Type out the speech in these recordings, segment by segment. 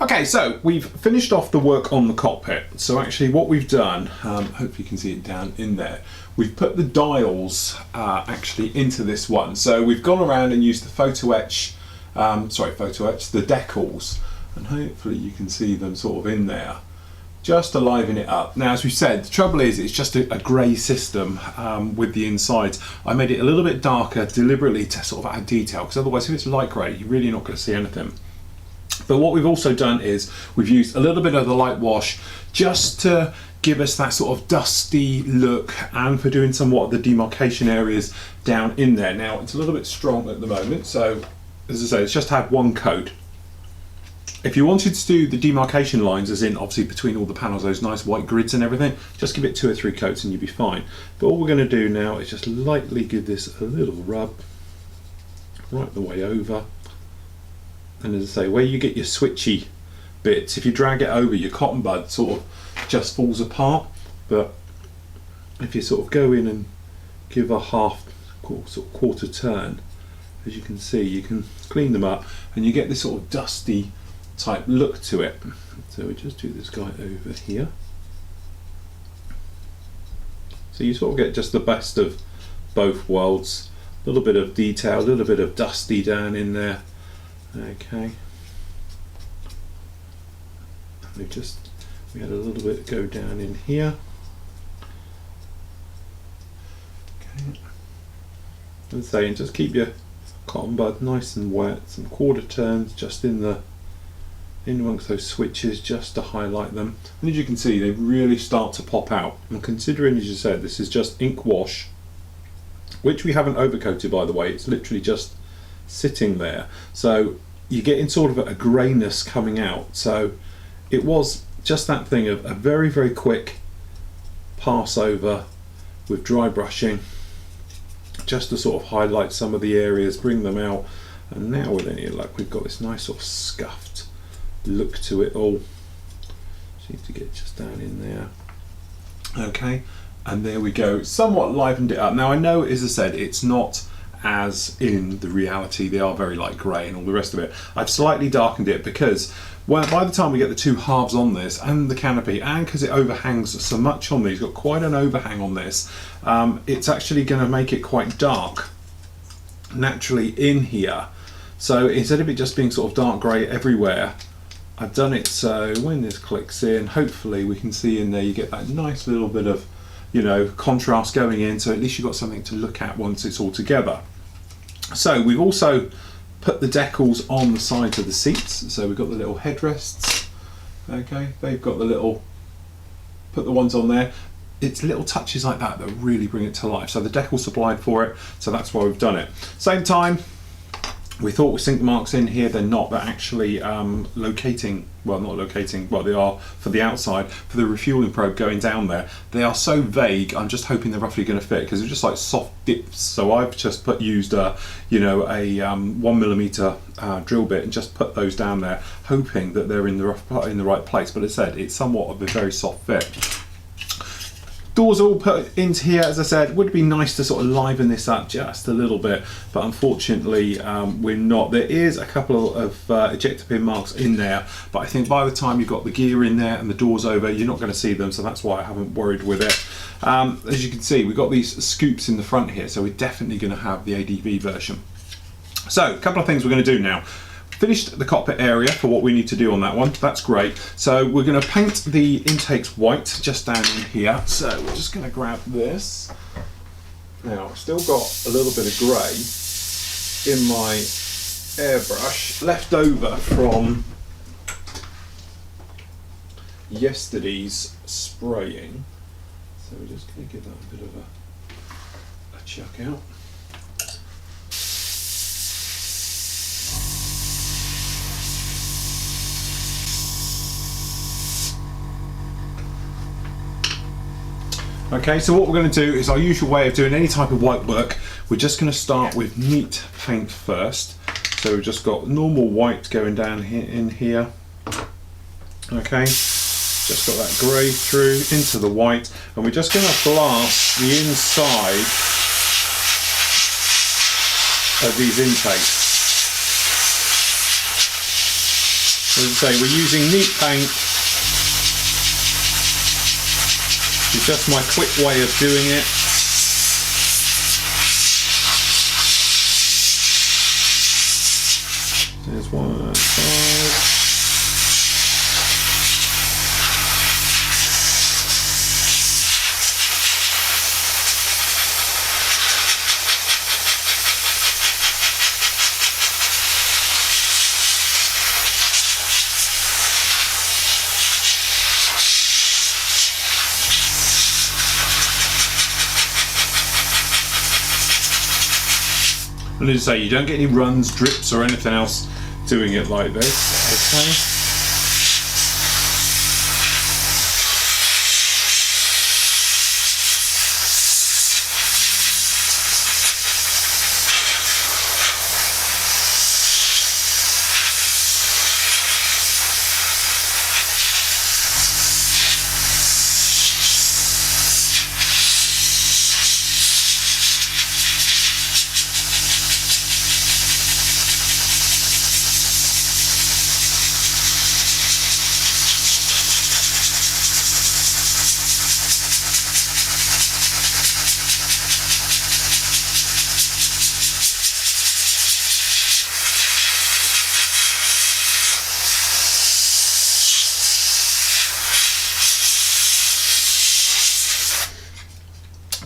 Okay, so we've finished off the work on the cockpit. So actually what we've done, hopefully you can see it down in there, we've put the dials actually into this one. So we've gone around and used the the decals, and hopefully you can see them sort of in there, just to liven it up. Now, as we said, the trouble is it's just a grey system with the insides. I made it a little bit darker deliberately to sort of add detail, because otherwise if it's light grey, you're really not going to see anything. But what we've also done is we've used a little bit of the light wash just to give us that sort of dusty look, and for doing somewhat of the demarcation areas down in there. Now, it's a little bit strong at the moment, so as I say, it's just had one coat. If you wanted to do the demarcation lines, as in obviously between all the panels, those nice white grids and everything, just give it 2 or 3 coats and you'll be fine. But all we're going to do now is just lightly give this a little rub right the way over. And as I say, where you get your switchy bits, if you drag it over, your cotton bud sort of just falls apart. But if you sort of go in and give a quarter turn, as you can see, you can clean them up and you get this sort of dusty type look to it. So we just do this guy over here. So you sort of get just the best of both worlds. A little bit of detail, a little bit of dusty down in there. Okay. We had a little bit go down in here. Okay. And saying, just keep your cotton bud nice and wet, some quarter turns just in amongst those switches, just to highlight them. And as you can see, they really start to pop out. And considering, as you said, this is just ink wash, which we haven't overcoated, by the way, it's literally just sitting there, so you're getting sort of a greyness coming out. So it was just that thing of a very, very quick pass over with dry brushing, just to sort of highlight some of the areas, bring them out. And now with any luck, we've got this nice sort of scuffed look to it all. Just need to get just down in there. Okay, and there we go, somewhat livened it up. Now I know, as I said, it's not as in the reality, they are very light grey and all the rest of it. I've slightly darkened it because, well, by the time we get the 2 halves on this and the canopy, and because it overhangs so much on these, got quite an overhang on this, it's actually going to make it quite dark naturally in here. So instead of it just being sort of dark grey everywhere, I've done it so when this clicks in, hopefully we can see in there, you get that nice little bit of, you know, contrast going in, so at least you've got something to look at once it's all together. So we've also put the decals on the sides of the seats, so we've got the little headrests. Okay, they've got the little, put the ones on there. It's little touches like that that really bring it to life. So the decal supplied for it, so that's why we've done it. Same time, we thought with sink marks in here, they're not. They're actually locating, well, not locating, well, they are for the outside, for the refueling probe going down there. They are so vague, I'm just hoping they're roughly going to fit, because they're just like soft dips. So I've just used a 1mm drill bit and just put those down there, hoping that they're in the right place. But as I said, it's somewhat of a very soft fit. Doors all put into here, as I said. Would be nice to sort of liven this up just a little bit, but unfortunately we're not. There is a couple of ejector pin marks in there, but I think by the time you've got the gear in there and the doors over, you're not going to see them, so that's why I haven't worried with it. As you can see, we've got these scoops in the front here, so we're definitely going to have the ADV version. So a couple of things we're going to do now. Finished the cockpit area for what we need to do on that one. That's great. So we're going to paint the intakes white just down in here. So we're just going to grab this. Now I've still got a little bit of grey in my airbrush left over from yesterday's spraying. So we're just going to give that a bit of a chuck out. Okay, so what we're going to do is our usual way of doing any type of white work. We're just going to start with neat paint first. So we've just got normal white going down here in here. Okay, just got that grey through into the white, and we're just going to blast the inside of these intakes. As I say, we're using neat paint. It's just my quick way of doing it. There's one side. And as I say, you don't get any runs, drips or anything else doing it like this, okay?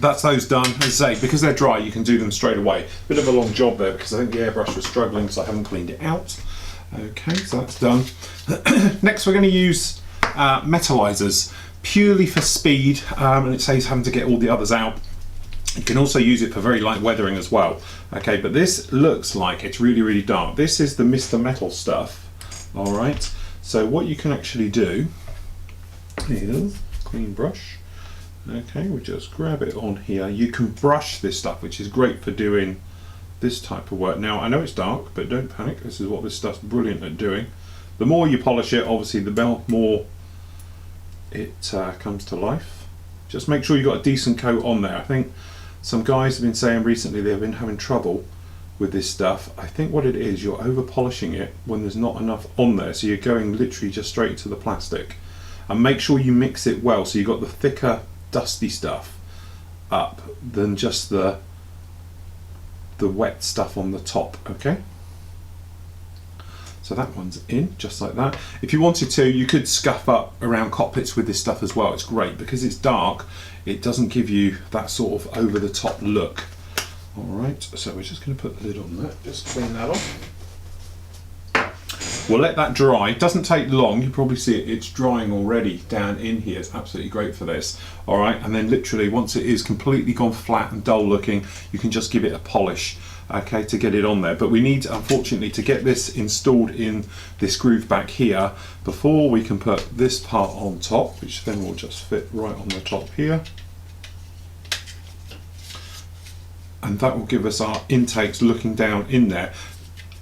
That's those done. As I say, because they're dry, you can do them straight away. Bit of a long job there because I think the airbrush was struggling, so I haven't cleaned it out. Okay, so that's done. Next, we're going to use metallizers purely for speed, and it saves having to get all the others out. You can also use it for very light weathering as well. Okay, but this looks like it's really, really dark. This is the Mr. Metal stuff. All right. So what you can actually do is clean brush. Okay, we just grab it on here. You can brush this stuff, which is great for doing this type of work. Now, I know it's dark, but don't panic. This is what this stuff's brilliant at doing. The more you polish it, obviously, the more it comes to life. Just make sure you've got a decent coat on there. I think some guys have been saying recently they've been having trouble with this stuff. I think what it is, you're over polishing it when there's not enough on there, so you're going literally just straight into the plastic. And make sure you mix it well, so you've got the thicker dusty stuff up than just the wet stuff on the top. Okay, so that one's in just like that. If you wanted to, you could scuff up around cockpits with this stuff as well. It's great because it's dark, it doesn't give you that sort of over the top look. All right, so we're just going to put the lid on that, just clean that off. We'll let that dry. It doesn't take long. You probably see it, it's drying already down in here. It's absolutely great for this. All right, and then literally once it is completely gone flat and dull looking, you can just give it a polish, okay, to get it on there. But we need, unfortunately, to get this installed in this groove back here before we can put this part on top, which then will just fit right on the top here. And that will give us our intakes looking down in there.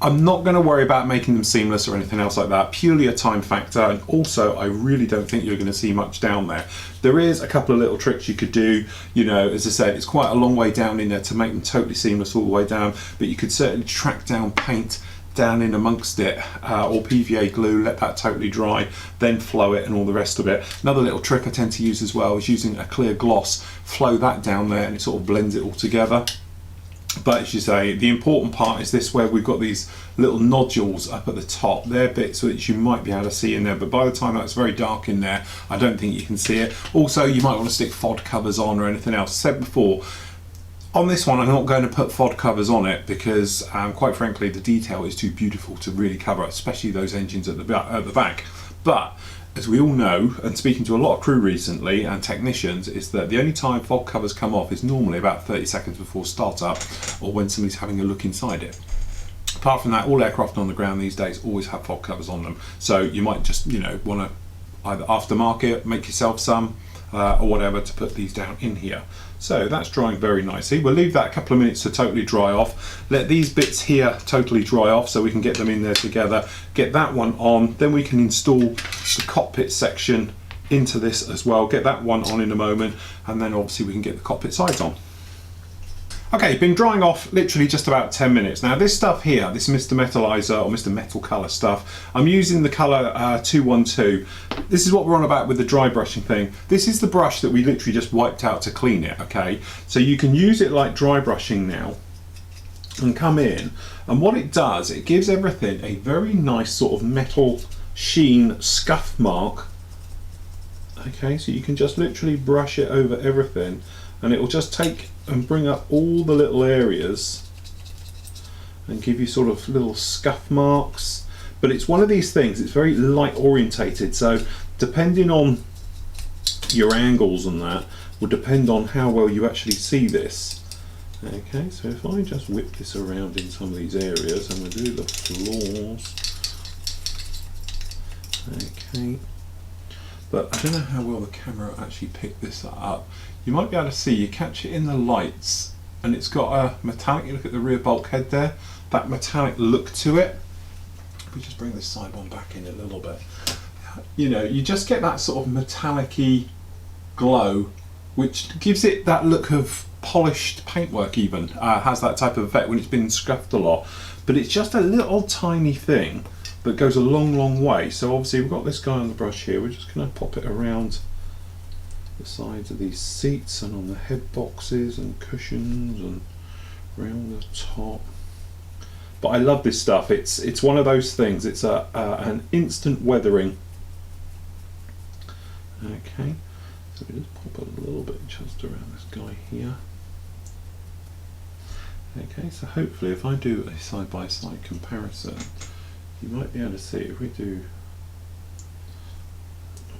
I'm not going to worry about making them seamless or anything else like that, purely a time factor, and also I really don't think you're going to see much down there. There is a couple of little tricks you could do, you know, as I said, it's quite a long way down in there to make them totally seamless all the way down, but you could certainly track down paint down in amongst it, or PVA glue, let that totally dry, then flow it and all the rest of it. Another little trick I tend to use as well is using a clear gloss, flow that down there and it sort of blends it all together. But as you say, the important part is this, where we've got these little nodules up at the top. They're bits which you might be able to see in there, but by the time that's very dark in there, I don't think you can see it. Also, you might want to stick FOD covers on or anything else. I said before, on this one I'm not going to put FOD covers on it because quite frankly the detail is too beautiful to really cover, especially those engines at the back. But as we all know, and speaking to a lot of crew recently and technicians, is that the only time FOD covers come off is normally about 30 seconds before startup or when somebody's having a look inside it. Apart from that, all aircraft on the ground these days always have FOD covers on them. So you might just, you know, want to either aftermarket, make yourself some, or whatever to put these down in here. So that's drying very nicely. We'll leave that a couple of minutes to totally dry off. Let these bits here totally dry off so we can get them in there together. Get that one on, then we can install the cockpit section into this as well. Get that one on in a moment, and then obviously we can get the cockpit sides on. Okay, been drying off literally just about 10 minutes. Now this stuff here, this Mr. Metallizer or Mr. Metal Colour stuff, I'm using the colour 212. This is what we're on about with the dry brushing thing. This is the brush that we literally just wiped out to clean it, okay? So you can use it like dry brushing now and come in, and what it does, it gives everything a very nice sort of metal sheen scuff mark. Okay, so you can just literally brush it over everything and it will just take and bring up all the little areas and give you sort of little scuff marks. But it's one of these things, it's very light orientated, so depending on your angles and that will depend on how well you actually see this. Okay, so if I just whip this around in some of these areas, and we'll do the floors. Okay, but I don't know how well the camera actually picked this up. You might be able to see, you catch it in the lights and it's got a metallic, you look at the rear bulkhead there, that metallic look to it. If we just bring this side one back in a little bit. You know, you just get that sort of metallic-y glow, which gives it that look of polished paintwork even, has that type of effect when it's been scuffed a lot. But it's just a little tiny thing that goes a long, long way. So obviously we've got this guy on the brush here, we're just going to pop it around the sides of these seats and on the head boxes and cushions and around the top. But I love this stuff. It's one of those things. It's an instant weathering. Okay, so we just pop a little bit just around this guy here. Okay, so hopefully if I do a side-by-side comparison, you might be able to see if we do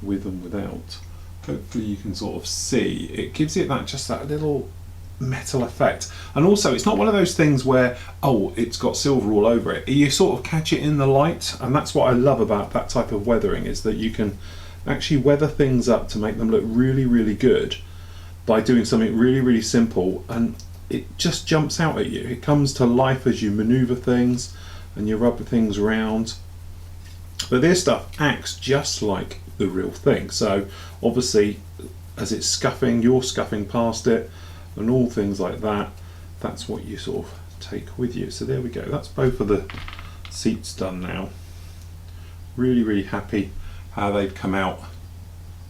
with and without. Hopefully you can sort of see, it gives it that just that little metal effect. And also it's not one of those things where, oh, it's got silver all over it. You sort of catch it in the light, and that's what I love about that type of weathering, is that you can actually weather things up to make them look really, really good by doing something really, really simple, and it just jumps out at you. It comes to life as you maneuver things and you rub things around. But this stuff acts just like the real thing. So obviously as it's scuffing, you're scuffing past it and all things like that, that's what you sort of take with you. So there we go, that's both of the seats done now. Really, really happy how they've come out,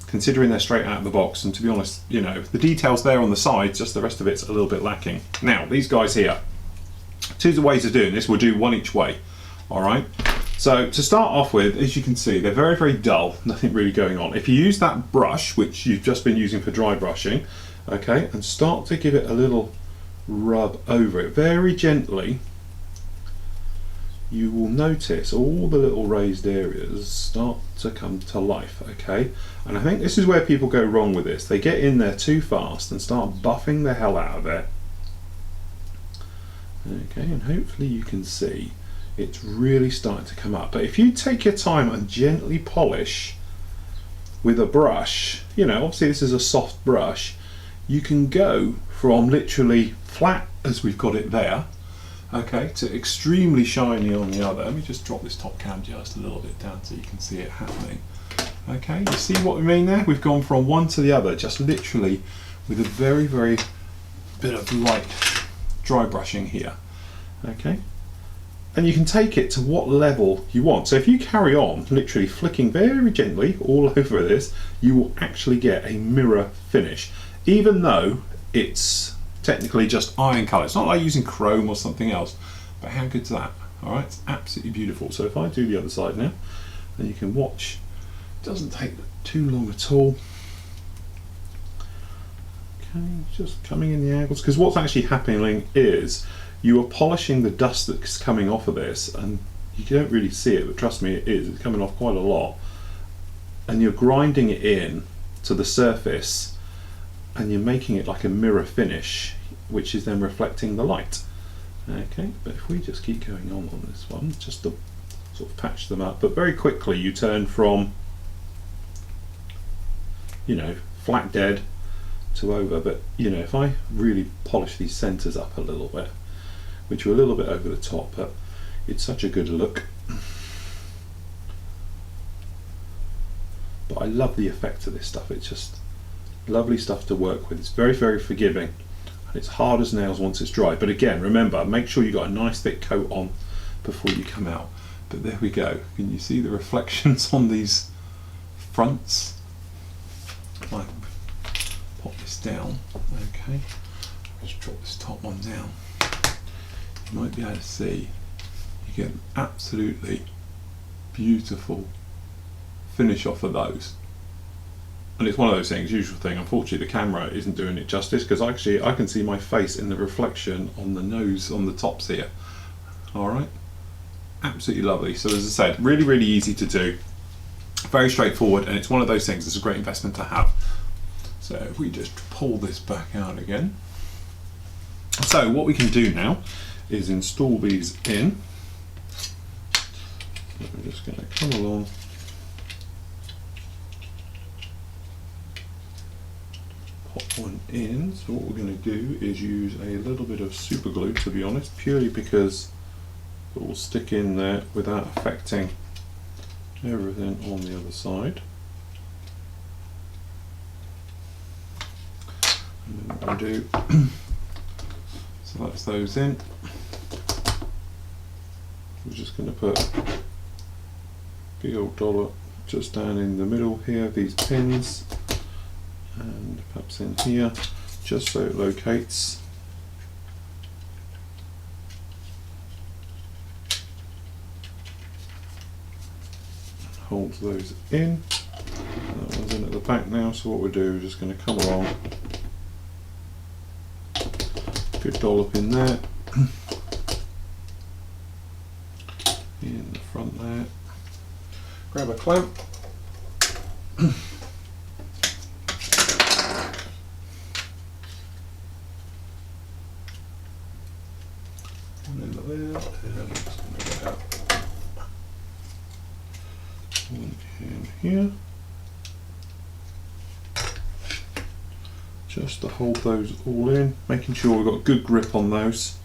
considering they're straight out of the box. And to be honest, you know, the details there on the sides, just the rest of it's a little bit lacking. Now these guys here, two ways of doing this, we'll do one each way. All right, so to start off with, as you can see, they're very, very dull, nothing really going on. If you use that brush, which you've just been using for dry brushing, okay, and start to give it a little rub over it very gently, you will notice all the little raised areas start to come to life, okay? And I think this is where people go wrong with this. They get in there too fast and start buffing the hell out of it. Okay, and hopefully you can see it's really starting to come up. But if you take your time and gently polish with a brush, you know, obviously this is a soft brush, you can go from literally flat as we've got it there, okay, to extremely shiny on the other. Let me just drop this top cam just a little bit down so you can see it happening. Okay, you see what we mean there? We've gone from one to the other, just literally with a very, very bit of light dry brushing here. Okay, and you can take it to what level you want. So if you carry on literally flicking very gently all over this, you will actually get a mirror finish, even though it's technically just iron colour. It's not like using chrome or something else, but how good's that? All right, it's absolutely beautiful. So if I do the other side now, and you can watch, it doesn't take too long at all. Okay, just coming in the angles, because what's actually happening is you are polishing the dust that's coming off of this, and you don't really see it, but trust me, it is. It's coming off quite a lot, and you're grinding it in to the surface, and you're making it like a mirror finish, which is then reflecting the light. Okay, but if we just keep going on this one, just to sort of patch them up, but very quickly you turn from, you know, flat dead to over. But you know, if I really polish these centers up a little bit, which are a little bit over the top, but it's such a good look. But I love the effect of this stuff. It's just lovely stuff to work with. It's very, very forgiving. and it's hard as nails once it's dry. But again, remember, make sure you got a nice thick coat on before you come out. But there we go. Can you see the reflections on these fronts? If I pop this down, okay. Just drop this top one down. You might be able to see. You get an absolutely beautiful finish off of those. And it's one of those things, usual thing, unfortunately the camera isn't doing it justice, because actually I can see my face in the reflection on the nose on the tops here. Alright, absolutely lovely. So as I said, really, really easy to do, very straightforward, and it's one of those things that's a great investment to have. So if we just pull this back out again. So what we can do now is install these in. So we're just going to come along, pop one in. So what we're going to do is use a little bit of super glue, to be honest, purely because it will stick in there without affecting everything on the other side. And then what we do, so that's those in. We're just going to put a big old dollop just down in the middle here, these pins, and perhaps in here, just so it locates. Holds those in. That one's in at the back now, so what we'll do is just going to come along, good dollop in there, in the front there, grab a clamp, one in there, and I'm just going to get out one in here, just to hold those all in, making sure we've got good grip on those.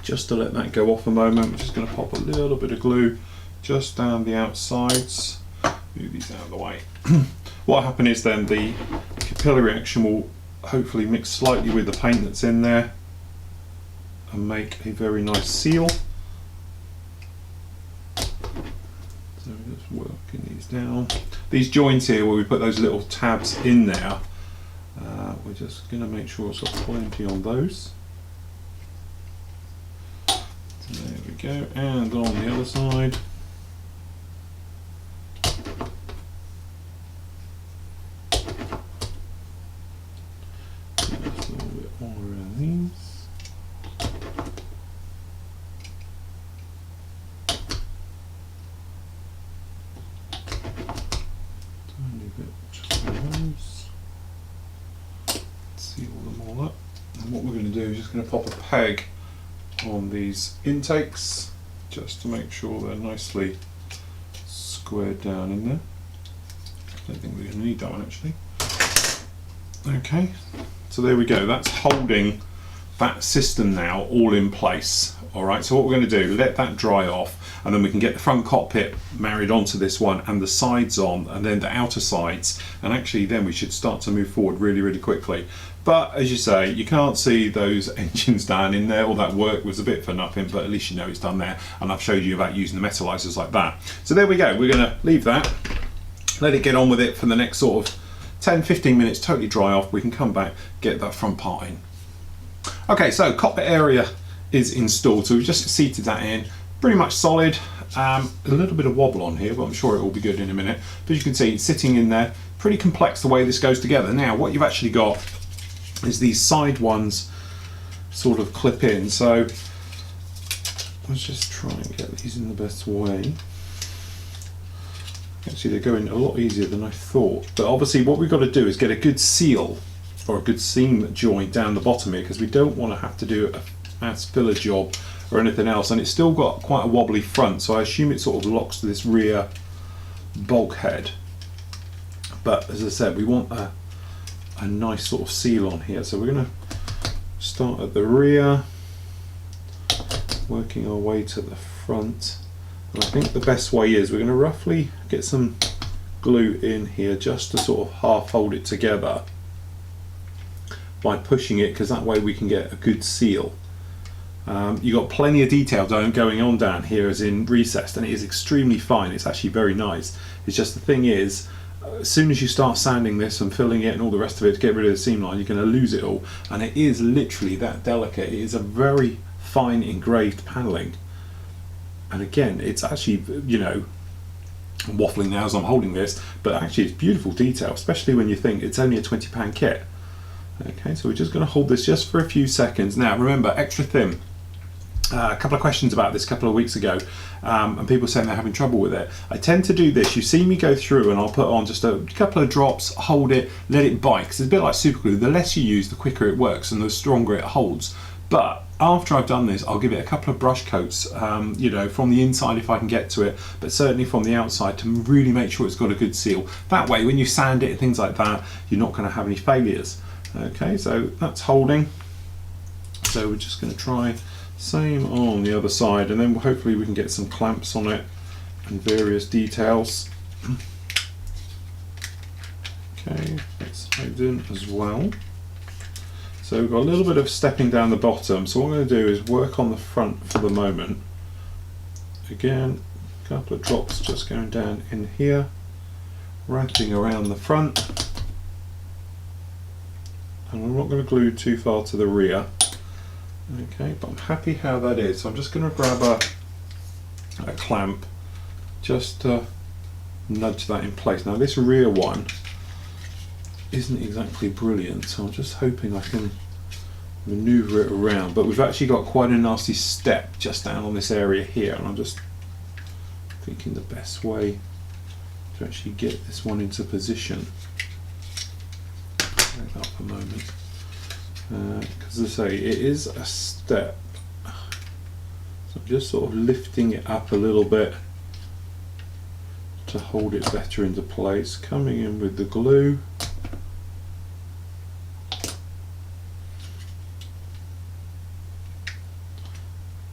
Just to let that go off a moment, we're just going to pop a little bit of glue just down the outsides, move these out of the way. What will happen is then the capillary action will hopefully mix slightly with the paint that's in there and make a very nice seal. So we're just working these down. These joints here where we put those little tabs in there, we're just going to make sure it's got plenty on those. So there we go, and on the other side. Just a little bit all around these. Tiny bit just on those. Seal them all up. And what we're going to do is just going to pop a peg on these intakes just to make sure they're nicely squared down in there. I don't think we're going to need that one actually. Okay, so there we go, that's holding that system now all in place. Alright, so what we're going to do, let that dry off, and then we can get the front cockpit married onto this one and the sides on, and then the outer sides, and actually then we should start to move forward really, really quickly. But as you say, you can't see those engines down in there. All that work was a bit for nothing, but at least you know it's done there, and I've showed you about using the metallizers like that. So there we go, we're going to leave that, let it get on with it for the next sort of 10-15 minutes, totally dry off. We can come back, get that front part in. Okay, so cockpit area is installed, so we've just seated that in, pretty much solid. A little bit of wobble on here, but I'm sure it will be good in a minute. But you can see it's sitting in there, pretty complex the way this goes together. Now what you've actually got is these side ones sort of clip in, so let's just try and get these in the best way. Actually, they're going a lot easier than I thought, but obviously what we've got to do is get a good seal or a good seam joint down the bottom here, because we don't want to have to do a mass filler job or anything else, and it's still got quite a wobbly front, so I assume it sort of locks to this rear bulkhead. But as I said, we want a nice sort of seal on here, so we're going to start at the rear, working our way to the front. And I think the best way is we're going to roughly get some glue in here just to sort of half hold it together, by pushing it, because that way we can get a good seal. You've got plenty of detail going on down here as in recessed, and it is extremely fine. It's actually very nice. It's just the thing is, as soon as you start sanding this and filling it and all the rest of it to get rid of the seam line, you're going to lose it all, and it is literally that delicate. It is a very fine engraved paneling, and again, it's actually, you know, I'm waffling now as I'm holding this, but actually it's beautiful detail, especially when you think it's only a £20 kit. Okay, so we're just going to hold this just for a few seconds. Now remember, extra thin. A couple of questions about this a couple of weeks ago, and people saying they're having trouble with it. I tend to do this. You see me go through and I'll put on just a couple of drops, hold it, let it bite, because it's a bit like super glue. The less you use, the quicker it works and the stronger it holds. But after I've done this, I'll give it a couple of brush coats, you know, from the inside if I can get to it, but certainly from the outside to really make sure it's got a good seal. That way, when you sand it and things like that, you're not going to have any failures. Okay, so that's holding. So we're just going to try same on the other side, and then hopefully we can get some clamps on it and various details. Okay, that's tied in as well. So we've got a little bit of stepping down the bottom, so what I'm going to do is work on the front for the moment. Again, a couple of drops just going down in here, wrapping around the front, and I'm not going to glue too far to the rear. Okay, but I'm happy how that is, so I'm just going to grab a clamp just to nudge that in place. Now this rear one isn't exactly brilliant, so I'm just hoping I can maneuver it around, but we've actually got quite a nasty step just down on this area here, and I'm just thinking the best way to actually get this one into position. Wait up a moment. Because as I say, it is a step, so I'm just sort of lifting it up a little bit to hold it better into place, coming in with the glue,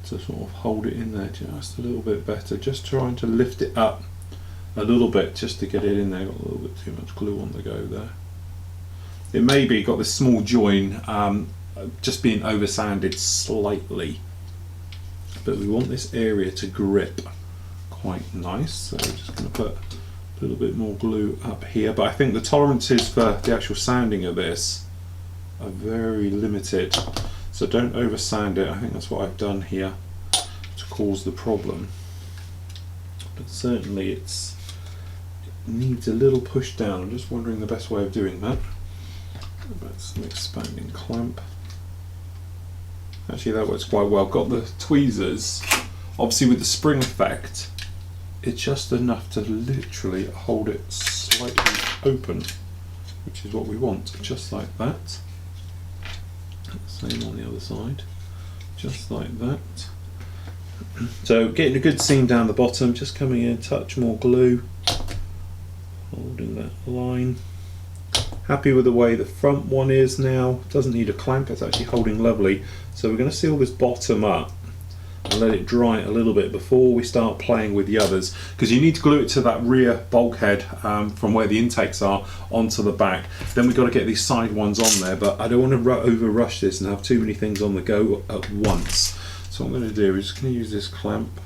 to sort of hold it in there just a little bit better, just trying to lift it up a little bit just to get it in there. Got a little bit too much glue on the go there. It may be got this small join just being over sanded slightly, but we want this area to grip quite nice, so we're just going to put a little bit more glue up here, but I think the tolerances for the actual sanding of this are very limited, so don't over sand it. I think that's what I've done here to cause the problem, but certainly it needs a little push down. I'm just wondering the best way of doing that. About some expanding clamp. Actually that works quite well. Got the tweezers, obviously with the spring effect, it's just enough to literally hold it slightly open, which is what we want, just like that. Same on the other side, just like that. So getting a good seam down the bottom, just coming in, touch more glue, holding that line. Happy with the way the front one is now. Doesn't need a clamp, it's actually holding lovely. So we're going to seal this bottom up and let it dry a little bit before we start playing with the others, because you need to glue it to that rear bulkhead from where the intakes are onto the back. Then we've got to get these side ones on there, but I don't want to over rush this and have too many things on the go at once. So what I'm going to do is just going to use this clamp,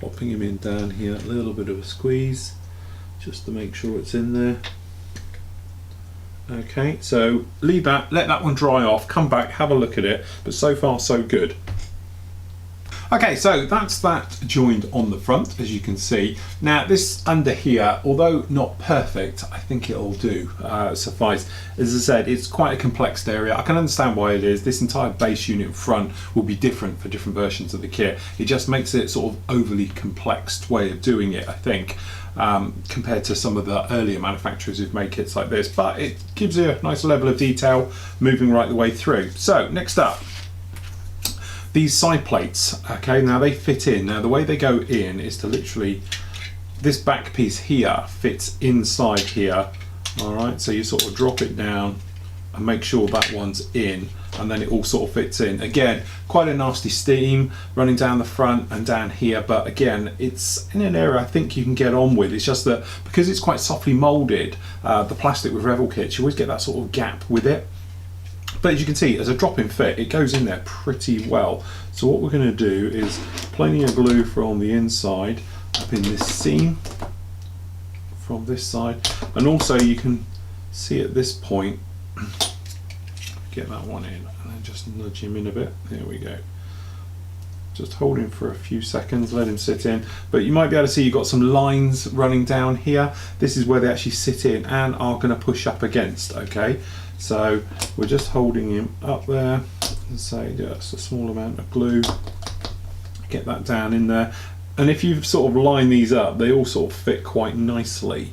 popping him in down here, a little bit of a squeeze just to make sure it's in there. Okay, so leave that, let that one dry off, come back, have a look at it, but so far so good. Okay, so that's that joined on the front, as you can see. Now this under here, although not perfect, I think it'll do suffice. As I said, it's quite a complex area. I can understand why it is. This entire base unit front will be different for different versions of the kit. It just makes it sort of overly complex way of doing it, I think, compared to some of the earlier manufacturers who've made kits like this, but it gives you a nice level of detail moving right the way through. So next up, these side plates. Okay, now they fit in. Now the way they go in is to literally, this back piece here fits inside here. All right, so you sort of drop it down, and make sure that one's in, and then it all sort of fits in. Again, quite a nasty steam running down the front and down here, but again, it's in an area I think you can get on with. It's just that because it's quite softly moulded, the plastic with Revell kits, you always get that sort of gap with it. But as you can see, as a drop-in fit, it goes in there pretty well. So what we're going to do is plenty of glue from the inside up in this seam from this side, and also you can see at this point, get that one in and then just nudge him in a bit. There we go. Just hold him for a few seconds, let him sit in. But you might be able to see you've got some lines running down here. This is where they actually sit in and are going to push up against, okay? So we're just holding him up there and say just a small amount of glue. Get that down in there. And if you've sort of lined these up, they all sort of fit quite nicely.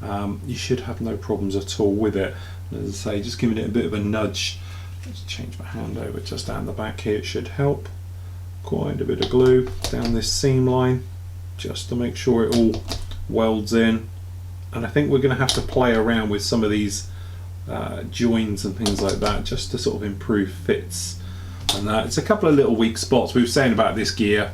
You should have no problems at all with it. And as I say, just giving it a bit of a nudge. Let's change my hand over just down the back here, it should help. Quite a bit of glue down this seam line just to make sure it all welds in. And I think we're going to have to play around with some of these joins and things like that just to sort of improve fits. And it's a couple of little weak spots. We were saying about this gear,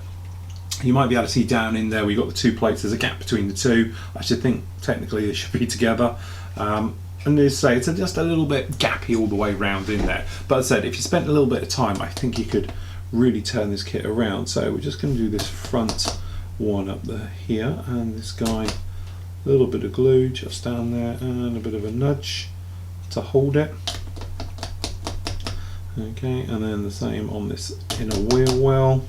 you might be able to see down in there we've got the two plates, there's a gap between the two. I should think technically they should be together. And as I say, it's just a little bit gappy all the way round in there. But as I said, if you spent a little bit of time, I think you could really turn this kit around. So we're just going to do this front one up there here, and this guy, a little bit of glue just down there and a bit of a nudge to hold it. Okay, and then the same on this inner wheel well.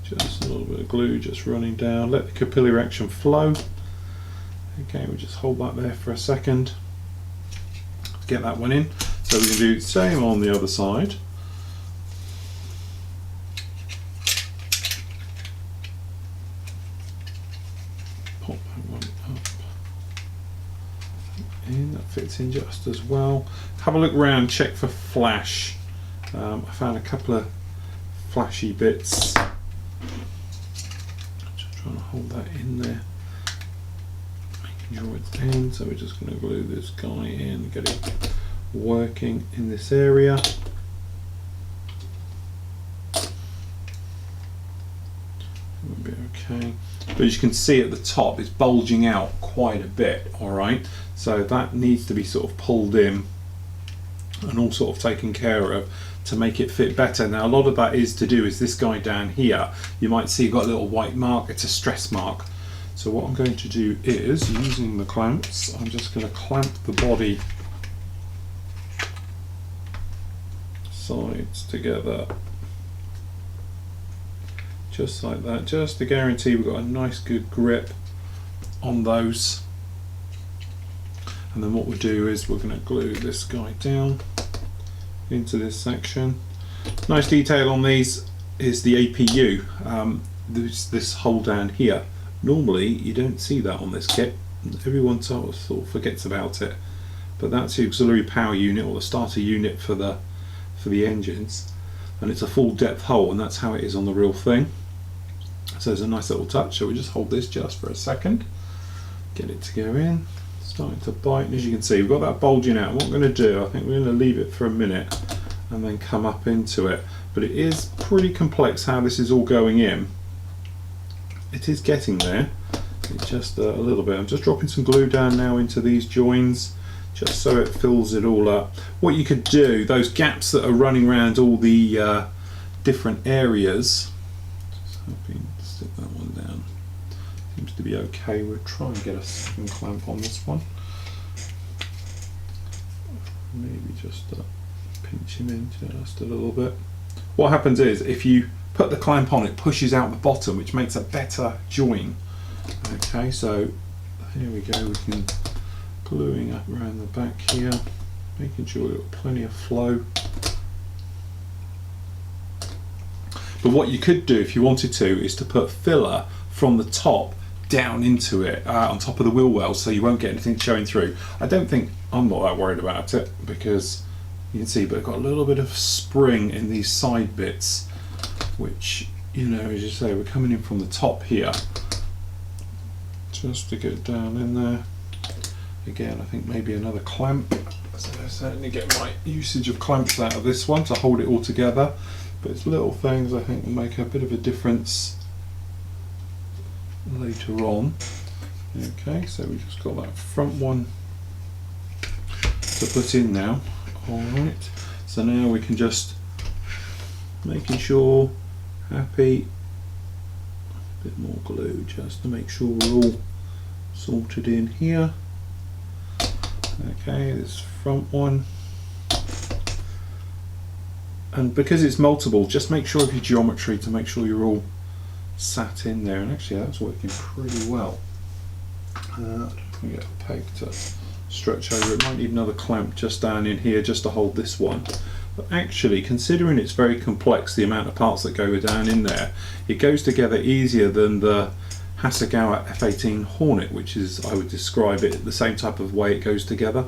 Just a little bit of glue just running down, let the capillary action flow. Okay, we'll just hold that there for a second. Get that one in. So we can do the same on the other side. Pop that one up. In, that fits in just as well. Have a look around, check for flash. I found a couple of flashy bits. Just trying to hold that in there. Making sure it's in, so we're just going to glue this guy in, get it working in this area. It'll be okay. But as you can see at the top, it's bulging out quite a bit, alright? So that needs to be sort of pulled in and all sort of taken care of to make it fit better. Now a lot of that is to do is this guy down here, you might see you've got a little white mark, it's a stress mark. So what I'm going to do is, using the clamps, I'm just going to clamp the body sides together. Just like that, just to guarantee we've got a nice good grip on those. And then what we'll do is we're going to glue this guy down into this section. Nice detail on these is the APU, this hole down here. Normally you don't see that on this kit, everyone sort of forgets about it, but that's the auxiliary power unit or the starter unit for the engines, and it's a full depth hole, and that's how it is on the real thing. So there's a nice little touch, so we just hold this just for a second, get it to go in, starting to bite, and as you can see we've got that bulging out. What we're going to do, I think we're going to leave it for a minute and then come up into it, but it is pretty complex how this is all going in. It is getting there, it's just a little bit. I'm just dropping some glue down now into these joins just so it fills it all up. What you could do, those gaps that are running around all the different areas, just hoping to stick that one down, seems to be okay. We'll try and get a second clamp on this one, maybe just pinch him in just a little bit. What happens is if you put the clamp on, it pushes out the bottom, which makes a better join. Okay, so here we go, we can gluing up around the back here, making sure we've got plenty of flow. But what you could do if you wanted to is to put filler from the top down into it, on top of the wheel wells, so you won't get anything showing through. I'm not that worried about it, because you can see, but I've got a little bit of spring in these side bits, which, you know, as you say, we're coming in from the top here, just to get down in there. Again, I think maybe another clamp So I certainly get my usage of clamps out of this one to hold it all together, but it's little things I think will make a bit of a difference later on. Okay, so we just got that front one to put in now. Alright, so now we can just making sure, happy, a bit more glue just to make sure we're all sorted in here. Okay, this front one, and because it's multiple, just make sure of your geometry to make sure you're all sat in there, and actually that's working pretty well. Don't get a peg to stretch over. It might need another clamp just down in here just to hold this one, but actually considering it's very complex, the amount of parts that go down in there, it goes together easier than the Hasegawa F18 Hornet, which is, I would describe it the same type of way it goes together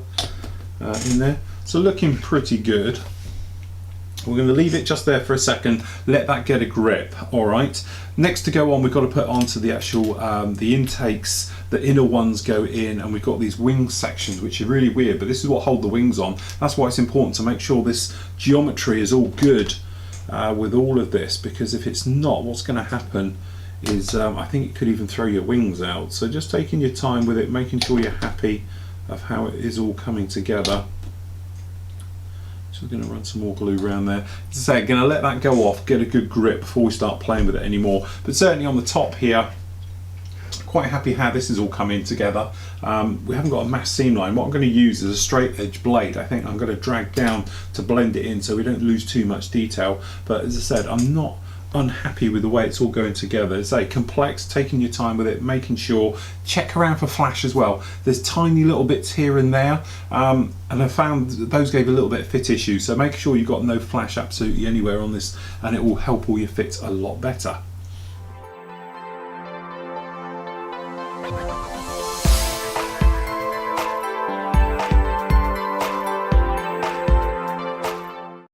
in there. So looking pretty good. We're going to leave it just there for a second, let that get a grip. Alright, next to go on, we've got to put onto the actual the intakes. The inner ones go in, and we've got these wing sections which are really weird, but this is what hold the wings on. That's why it's important to make sure this geometry is all good with all of this, because if it's not, what's going to happen is I think it could even throw your wings out. So just taking your time with it, making sure you're happy of how it is all coming together. So we're going to run some more glue around there. As I say, going to let that go off, get a good grip before we start playing with it anymore. But certainly on the top here, quite happy how this is all coming together. We haven't got a mass seam line. What I'm going to use is a straight edge blade. I think I'm going to drag down to blend it in so we don't lose too much detail. But as I said, I'm not unhappy with the way it's all going together. It's complex, taking your time with it, making sure, check around for flash as well. There's tiny little bits here and there, and I found those gave a little bit of fit issues, so make sure you've got no flash absolutely anywhere on this, and it will help all your fits a lot better.